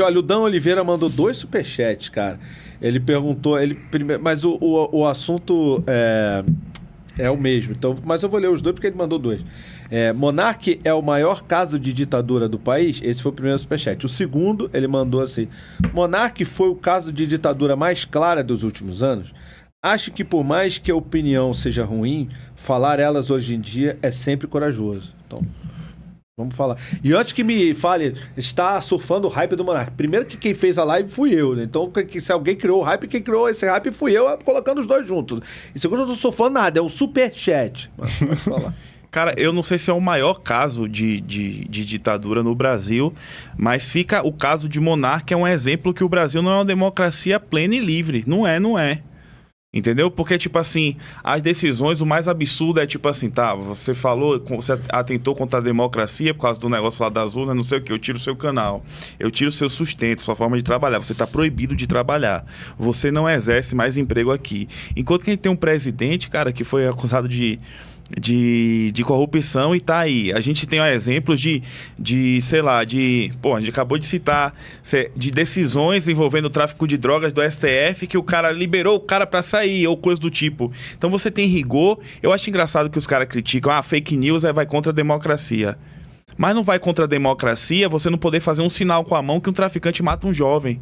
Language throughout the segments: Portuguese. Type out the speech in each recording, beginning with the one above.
Olha, o Dan Oliveira mandou 2 superchats, cara. Ele perguntou, mas o assunto é o mesmo. Então, mas eu vou ler os 2 porque ele mandou 2. Monark é o maior caso de ditadura do país? Esse foi o primeiro superchat. O segundo, ele mandou assim: Monark foi o caso de ditadura mais clara dos últimos anos? Acho que por mais que a opinião seja ruim, falar elas hoje em dia é sempre corajoso. Então, vamos falar. E antes que me fale, está surfando o hype do Monark. Primeiro que quem fez a live fui eu, né? Então, se alguém criou o hype, quem criou esse hype fui eu, colocando os 2 juntos. E segundo, eu não tô surfando nada, é um superchat. Mas pode falar. Cara, eu não sei se é o maior caso de ditadura no Brasil, mas fica o caso de Monark, é um exemplo que o Brasil não é uma democracia plena e livre. Não é. Entendeu? Porque, tipo assim, as decisões, o mais absurdo é tipo assim, tá, você falou, você atentou contra a democracia por causa do negócio lá das urnas, não sei o que, eu tiro o seu canal, eu tiro o seu sustento, sua forma de trabalhar, você tá proibido de trabalhar, você não exerce mais emprego aqui. Enquanto que a gente tem um presidente, cara, que foi acusado de corrupção e tá aí. A gente tem exemplos sei lá, a gente acabou de citar de decisões envolvendo o tráfico de drogas do STF, que o cara liberou o cara pra sair, ou coisa do tipo. Então você tem rigor. Eu acho engraçado que os caras criticam, fake news vai contra a democracia. Mas não vai contra a democracia você não poder fazer um sinal com a mão que um traficante mata um jovem.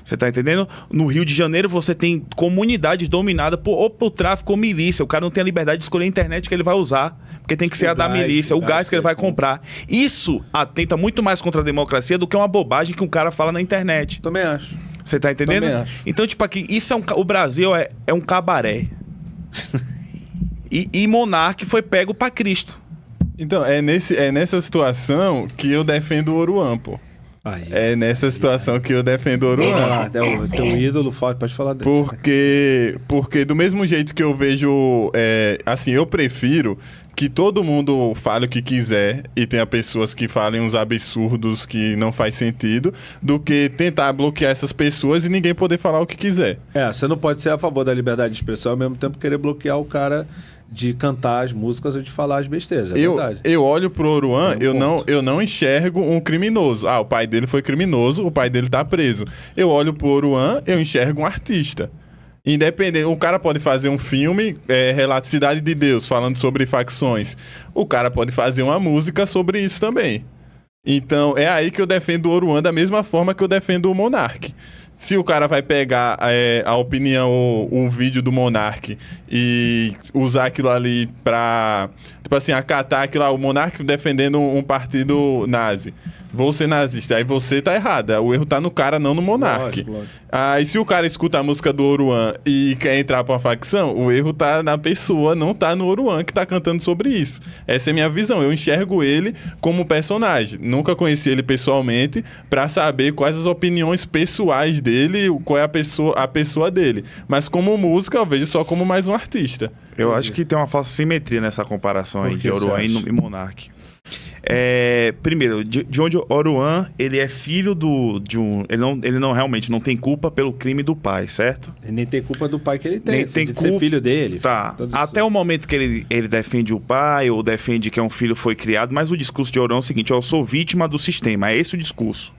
Você tá entendendo? No Rio de Janeiro você tem comunidades dominadas por tráfico ou milícia. O cara não tem a liberdade de escolher a internet que ele vai usar, porque tem que ser a da milícia, o gás que ele vai comprar. Isso atenta muito mais contra a democracia do que uma bobagem que um cara fala na internet. Também acho. Você tá entendendo? Também acho. Então, tipo, aqui, isso o Brasil é um cabaré. e Monark foi pego pra Cristo. Então, é nessa situação que eu defendo o Oruan, pô. Aí. É nessa situação que eu defendo o Oruan. Teu ídolo, pode falar desse. Porque do mesmo jeito que eu vejo... assim, eu prefiro que todo mundo fale o que quiser e tenha pessoas que falem uns absurdos que não faz sentido, do que tentar bloquear essas pessoas e ninguém poder falar o que quiser. Você não pode ser a favor da liberdade de expressão e ao mesmo tempo querer bloquear o cara de cantar as músicas ou de falar as besteiras, verdade. Eu olho pro Oruan, eu não enxergo um criminoso. O pai dele foi criminoso, o pai dele tá preso. Eu olho pro Oruan, eu enxergo um artista. Independente, o cara pode fazer um filme, relato Cidade de Deus, falando sobre facções. O cara pode fazer uma música sobre isso também. Então, é aí que eu defendo o Oruan da mesma forma que eu defendo o Monark. Se o cara vai pegar a opinião, o vídeo do Monark e usar aquilo ali pra, tipo assim, acatar aquilo lá, o Monark defendendo um partido nazi. Vou ser nazista. Aí você tá errado. O erro tá no cara, não no Monark. Lógico. Aí se o cara escuta a música do Oruan e quer entrar pra uma facção, o erro tá na pessoa, não tá no Oruan que tá cantando sobre isso. Essa é a minha visão. Eu enxergo ele como personagem. Nunca conheci ele pessoalmente pra saber quais as opiniões pessoais dele, qual é a pessoa dele. Mas como música, eu vejo só como mais um artista. Eu acho que tem uma falsa simetria nessa comparação aí de Oruan e Monark. Primeiro, de onde Oruan, ele é filho de um... Ele não realmente não tem culpa pelo crime do pai, certo? Ele nem tem culpa do pai que ele tem, nem tem de culpa, ser filho dele. Tá. Até o momento que ele defende o pai ou defende que um filho foi criado, mas o discurso de Oruan é o seguinte: eu sou vítima do sistema. É esse o discurso.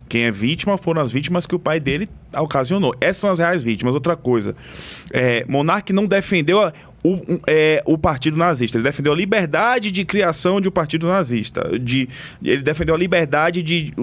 Quem é vítima foram as vítimas que o pai dele ocasionou. Essas são as reais vítimas. Outra coisa, Monark não defendeu o partido nazista. Ele defendeu a liberdade de criação de um partido nazista. Ele defendeu a liberdade de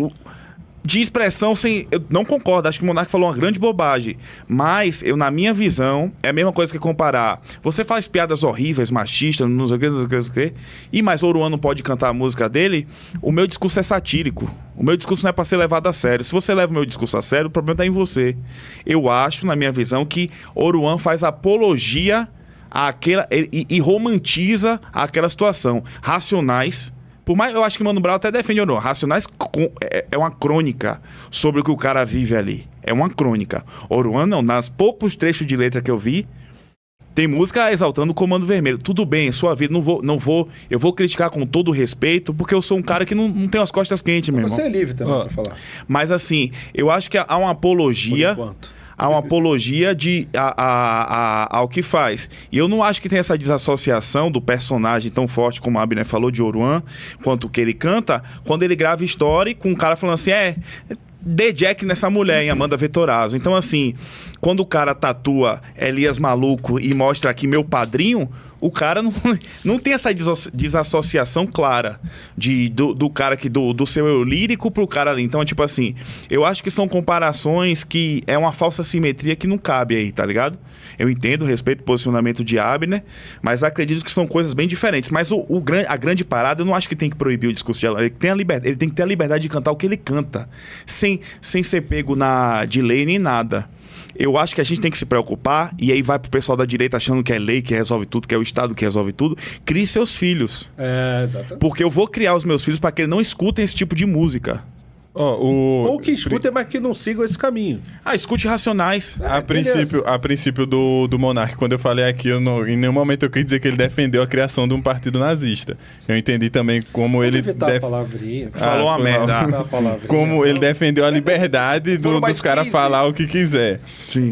expressão sem... Eu não concordo, acho que o Monark falou uma grande bobagem. Mas, na minha visão, é a mesma coisa que comparar. Você faz piadas horríveis, machistas, não sei o que, e mais Oruan não pode cantar a música dele, o meu discurso é satírico. O meu discurso não é para ser levado a sério. Se você leva o meu discurso a sério, o problema está em você. Eu acho, na minha visão, que Oruan faz apologia e romantiza aquela situação. Racionais... Por mais, eu acho que Mano Brown até defende ou não. Racionais é uma crônica sobre o que o cara vive ali. É uma crônica. Oruan não. Nas poucos trechos de letra que eu vi, tem música exaltando o Comando Vermelho. Tudo bem, sua vida, eu vou criticar com todo respeito, porque eu sou um cara que não tem as costas quentes, meu irmão. Você é livre também pra falar. Mas assim, eu acho que há uma apologia... Por enquanto. Há uma apologia ao que faz. E eu não acho que tem essa desassociação do personagem tão forte, como a Abner falou, de Oruan, quanto o que ele canta, quando ele grava história com um cara falando assim, dê Jack nessa mulher, em Amanda Vettorazzo. Então, assim, quando o cara tatua Elias Maluco e mostra aqui meu padrinho, o cara não tem essa desassociação clara do cara do seu eu lírico pro cara ali. Então, tipo assim, eu acho que são comparações que é uma falsa simetria que não cabe aí, tá ligado? Eu entendo, respeito o posicionamento de Abner, mas acredito que são coisas bem diferentes. Mas a grande parada, eu não acho que tem que proibir o discurso de ela. Ele tem que ter a liberdade de cantar o que ele canta, sem ser pego de lei nem nada. Eu acho que a gente tem que se preocupar, e aí vai pro pessoal da direita achando que é lei que resolve tudo, que é o Estado que resolve tudo. Crie seus filhos. Exatamente. Porque eu vou criar os meus filhos para que eles não escutem esse tipo de música. Ou que escutem, mas que não sigam esse caminho. Escute Racionais. A princípio do Monark, quando eu falei aqui, em nenhum momento eu quis dizer que ele defendeu a criação de um partido nazista. Eu entendi também como ele... a palavrinha. Falou uma merda. Como ele defendeu a liberdade dos caras falar o que quiser. Sim.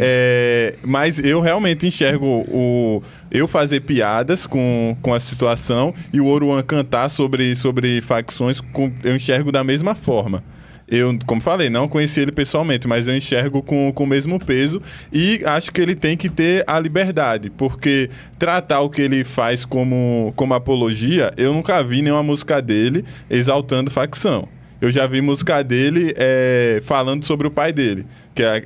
Mas eu realmente enxergo eu fazer piadas com a situação e o Oruan cantar sobre facções, eu enxergo da mesma forma. Eu, como falei, não conheci ele pessoalmente, mas eu enxergo com o mesmo peso e acho que ele tem que ter a liberdade, porque tratar o que ele faz como apologia, eu nunca vi nenhuma música dele exaltando facção. Eu já vi música dele falando sobre o pai dele, que é,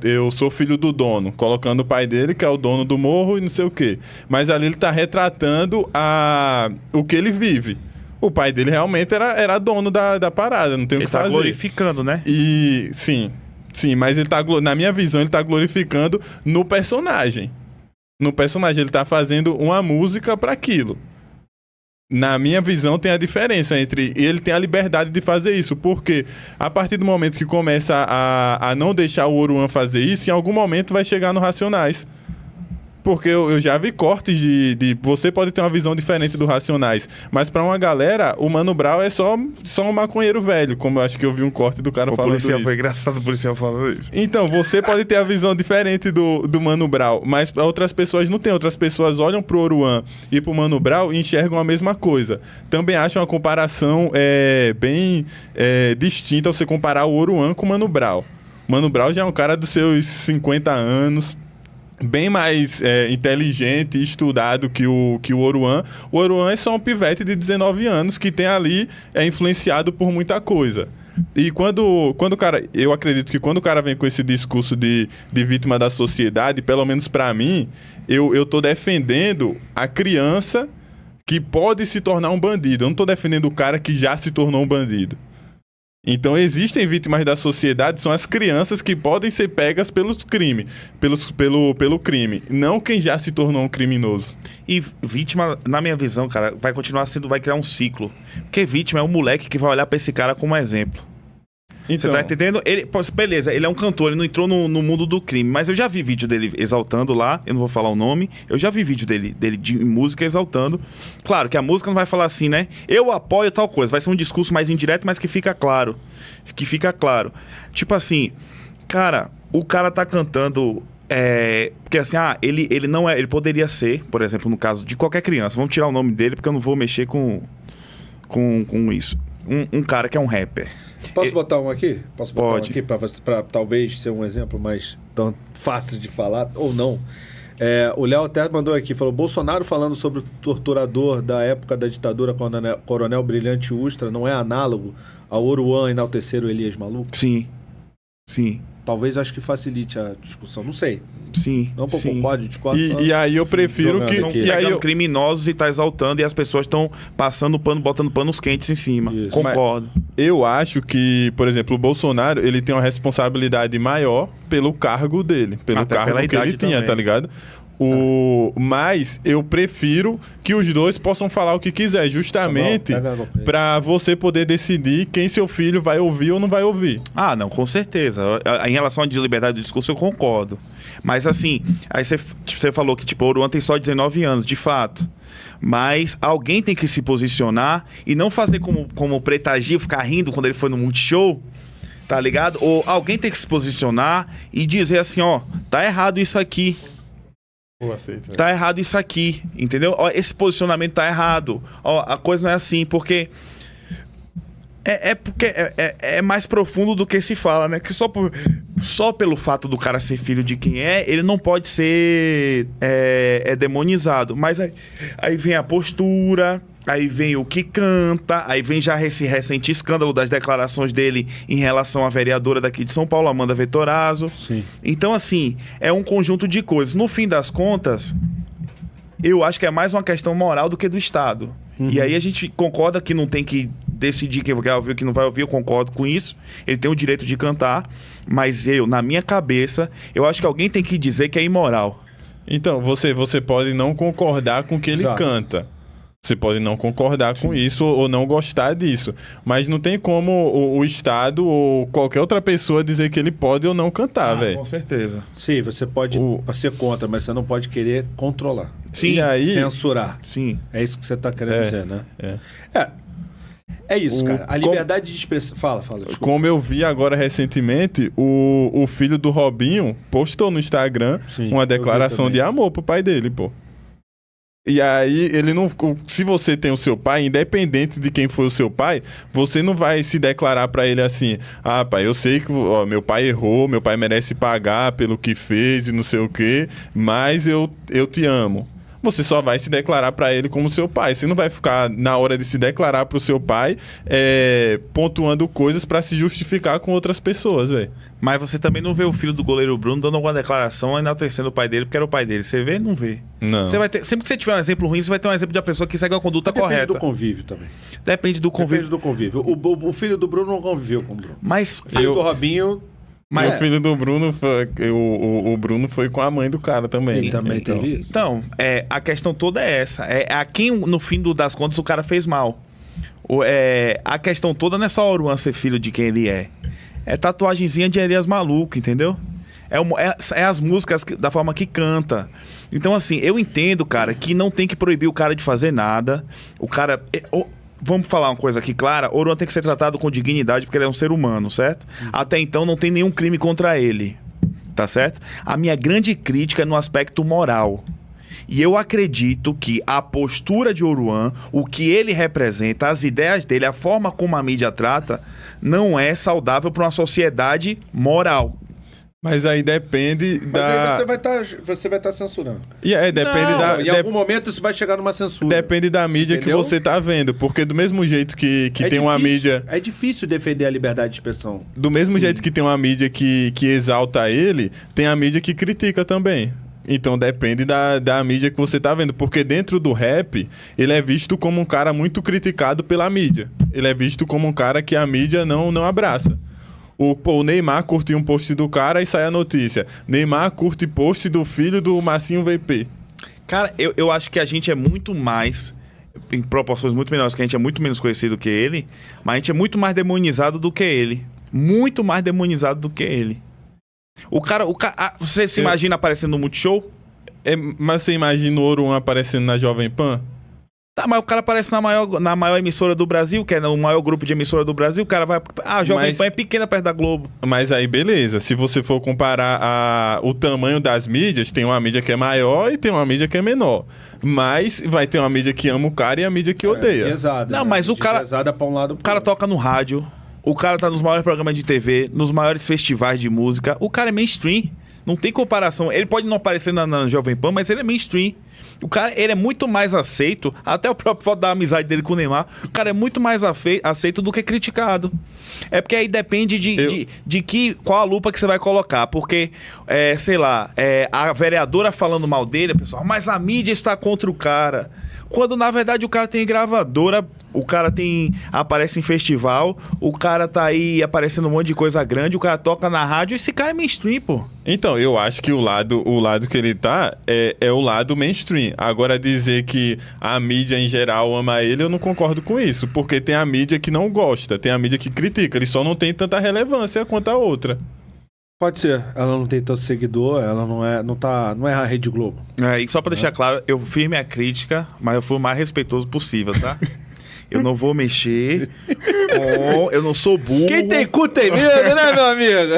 eu sou filho do dono, colocando o pai dele, que é o dono do morro e não sei o quê. Mas ali ele tá retratando o que ele vive. O pai dele realmente era dono da parada, não tem o que fazer. Ele tá glorificando, né? E sim, mas ele tá, na minha visão, ele tá glorificando no personagem. No personagem, ele tá fazendo uma música para aquilo. Na minha visão, tem a diferença entre... Ele tem a liberdade de fazer isso, porque a partir do momento que começa a não deixar o Oruan fazer isso, em algum momento vai chegar no Racionais. Porque eu já vi cortes de... Você pode ter uma visão diferente do Racionais, mas pra uma galera, o Mano Brown é só um maconheiro velho, como eu acho que eu vi um corte do cara falando isso. Foi engraçado o policial falando isso. Então, você pode ter a visão diferente do Mano Brown, mas outras pessoas não têm. Outras pessoas olham pro Oruan e pro Mano Brown e enxergam a mesma coisa. Também acho uma comparação bem distinta você comparar o Oruan com o Mano Brown. O Mano Brown já é um cara dos seus 50 anos... bem mais inteligente e estudado que o Oruan. O Oruan é só um pivete de 19 anos que tem ali, influenciado por muita coisa. E quando o cara... Eu acredito que quando o cara vem com esse discurso de vítima da sociedade, pelo menos pra mim, eu tô defendendo a criança que pode se tornar um bandido. Eu não tô defendendo o cara que já se tornou um bandido. Então existem vítimas da sociedade, são as crianças que podem ser pegas pelo crime, não quem já se tornou um criminoso. E vítima, na minha visão, cara, vai continuar sendo, vai criar um ciclo. Porque vítima é um moleque que vai olhar pra esse cara como exemplo. Você tá entendendo? Beleza, ele é um cantor, ele não entrou no mundo do crime, mas eu já vi vídeo dele exaltando lá, eu não vou falar o nome, eu já vi vídeo dele de música exaltando. Claro que a música não vai falar assim, né? Eu apoio tal coisa, vai ser um discurso mais indireto, mas que fica claro. Tipo assim, cara, o cara tá cantando... porque assim, ele não é... Ele poderia ser, por exemplo, no caso de qualquer criança, vamos tirar o nome dele, porque eu não vou mexer com isso. Um cara que é um rapper. Posso botar um aqui? Posso botar Pode. um aqui para talvez ser um exemplo mais tão fácil de falar, ou não. O Léo até mandou aqui, falou, Bolsonaro falando sobre o torturador da época da ditadura, Coronel Brilhante Ustra, não é análogo ao Oruan enaltecer o Elias Maluco? Sim. Talvez acho que facilite a discussão, não sei. Sim. Não concordo, discordo. E aí eu prefiro que... Estão pegando criminosos e tá exaltando, e as pessoas estão passando pano, botando panos quentes em cima. Isso. Concordo. Eu acho que, por exemplo, o Bolsonaro, ele tem uma responsabilidade maior pelo cargo dele, pelo Até cargo pela que ele idade tinha, também. tá ligado? Mas eu prefiro que os dois possam falar o que quiser, justamente pra você poder decidir quem seu filho vai ouvir ou não vai ouvir. Não, com certeza. Em relação à liberdade do discurso, eu concordo. Mas assim, aí você falou que tipo, o Oruan tem só 19 anos, de fato. Mas alguém tem que se posicionar e não fazer como o Preta Gil, ficar rindo quando ele foi no Multishow, tá ligado? Ou alguém tem que se posicionar e dizer assim, tá errado isso aqui. Tá errado isso aqui, entendeu? Esse posicionamento tá errado. A coisa não é assim, porque É porque é mais profundo do que se fala, né? Que só pelo fato do cara ser filho de quem é, ele não pode ser demonizado. Mas aí vem a postura, aí vem o que canta, aí vem já esse recente escândalo das declarações dele em relação à vereadora daqui de São Paulo, Amanda Vettorazzo. Sim. Então, assim, é um conjunto de coisas. No fim das contas, eu acho que é mais uma questão moral do que do Estado. E aí a gente concorda que não tem que decidir quem vai ouvir e quem não vai ouvir, eu concordo com isso. Ele tem o direito de cantar, mas na minha cabeça, eu acho que alguém tem que dizer que é imoral. Então, você pode não concordar com o que ele canta. Você pode não concordar com isso ou não gostar disso. Mas não tem como o Estado ou qualquer outra pessoa dizer que ele pode ou não cantar, velho. Com certeza. Sim, você pode ser contra, mas você não pode querer controlar. Sim. E aí, censurar. Sim. É isso que você tá querendo dizer, né? É isso, cara. A liberdade de expressão... Fala. Desculpa. Como eu vi agora recentemente, o filho do Robinho postou no Instagram uma declaração de amor pro pai dele, pô. E aí, ele não. Se você tem o seu pai, independente de quem foi o seu pai, você não vai se declarar pra ele assim: ah, pai, eu sei que meu pai errou, meu pai merece pagar pelo que fez e não sei o quê, mas eu te amo. Você só vai se declarar pra ele como seu pai. Você não vai ficar, na hora de se declarar pro seu pai, pontuando coisas pra se justificar com outras pessoas, velho. Mas você também não vê o filho do goleiro Bruno dando alguma declaração enaltecendo o pai dele, porque era o pai dele. Você vê? Não vê. Não. Você vai ter, sempre que você tiver um exemplo ruim, você vai ter um exemplo de uma pessoa que segue uma conduta correta. Depende do convívio também. Depende do convívio. O filho do Bruno não conviveu com o Bruno. Mas O filho do Robinho... Mas o filho do Bruno, o Bruno foi com a mãe do cara também. Ele também teve isso. Então, a questão toda é essa. É a quem, no fim das contas, o cara fez mal. A questão toda não é só o Oruan ser filho de quem ele é. É tatuagenzinha de Elias Maluco, entendeu? É as músicas da forma que canta. Então, assim, eu entendo, cara, que não tem que proibir o cara de fazer nada. O cara... Vamos falar uma coisa aqui clara. Oruan tem que ser tratado com dignidade porque ele é um ser humano, certo? Até então não tem nenhum crime contra ele, tá certo? A minha grande crítica é no aspecto moral. E eu acredito que a postura de Oruan, o que ele representa, as ideias dele, a forma como a mídia trata, não é saudável para uma sociedade moral. Mas aí depende da... Aí você vai estar censurando. Depende da... Em algum momento isso vai chegar numa censura. Depende da mídia, entendeu? Que você tá vendo. Porque do mesmo jeito que tem uma mídia... É difícil defender a liberdade de expressão. Do mesmo jeito que tem uma mídia que exalta ele, tem a mídia que critica também. Então depende da mídia que você tá vendo. Porque dentro do rap, ele é visto como um cara muito criticado pela mídia. Ele é visto como um cara que a mídia não abraça. O Neymar curte um post do cara e sai a notícia. Neymar curte post do filho do Massinho VP. Cara, eu acho que a gente é muito mais, em proporções muito menores, que a gente é muito menos conhecido que ele, mas a gente é muito mais demonizado do que ele. Muito mais demonizado do que ele. Você se imagina aparecendo no Multishow? Mas você imagina o Oruan aparecendo na Jovem Pan? Tá, mas o cara aparece na maior emissora do Brasil, que é o maior grupo de emissora do Brasil, o cara vai... a Jovem Pan é pequena perto da Globo. Mas aí, beleza. Se você for comparar o tamanho das mídias, tem uma mídia que é maior e tem uma mídia que é menor. Mas vai ter uma mídia que ama o cara e a mídia que odeia. Pesada. Não, mas o cara... Pesada pra um lado. O cara toca no rádio, o cara tá nos maiores programas de TV, nos maiores festivais de música. O cara é mainstream. Não tem comparação. Ele pode não aparecer na Jovem Pan, mas ele é mainstream. O cara, ele é muito mais aceito, até o próprio foto da amizade dele com o Neymar, o cara é muito mais aceito do que criticado. É porque aí depende de qual a lupa que você vai colocar. Porque, sei lá, a vereadora falando mal dele, pessoal, mas a mídia está contra o cara. Quando, na verdade, o cara tem gravadora, o cara aparece em festival, o cara tá aí aparecendo um monte de coisa grande, o cara toca na rádio, esse cara é mainstream, pô. Então, eu acho que o lado que ele tá é o lado mainstream. Agora, dizer que a mídia em geral ama ele, eu não concordo com isso. Porque tem a mídia que não gosta, tem a mídia que critica. Ele só não tem tanta relevância quanto a outra. Pode ser. Ela não tem tanto seguidor, ela não é a Rede Globo. E só pra deixar claro, eu fiz minha crítica, mas eu fui o mais respeitoso possível, tá? Eu não vou mexer eu não sou burro. Quem tem cu tem medo, né, meu amigo?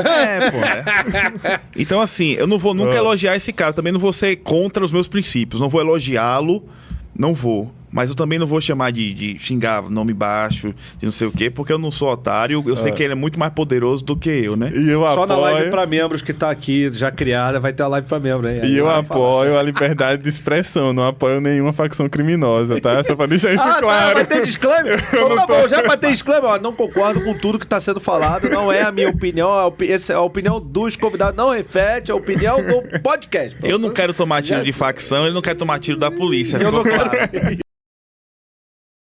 Então, assim, eu não vou nunca elogiar esse cara. Também não vou ser contra os meus princípios. Não vou elogiá-lo, não vou. Mas eu também não vou chamar de xingar nome baixo, de não sei o quê, porque eu não sou otário. Eu sei que ele é muito mais poderoso do que eu, né? E eu Só na live apoio... pra membros que tá aqui, já criada, vai ter a live pra membro, hein? E eu Vai falar. apoio a liberdade de expressão, não apoio nenhuma facção criminosa, tá? Só pra deixar isso Tá, claro. vai ter disclaimer? Então tá bom, já pra ter disclaimer, ó, não concordo com tudo que tá sendo falado, não é a minha opinião, essa é a opinião dos convidados, não reflete a opinião do podcast. Eu não quero tomar tiro de facção, ele não quer tomar tiro da polícia. Eu não ficou claro. quero...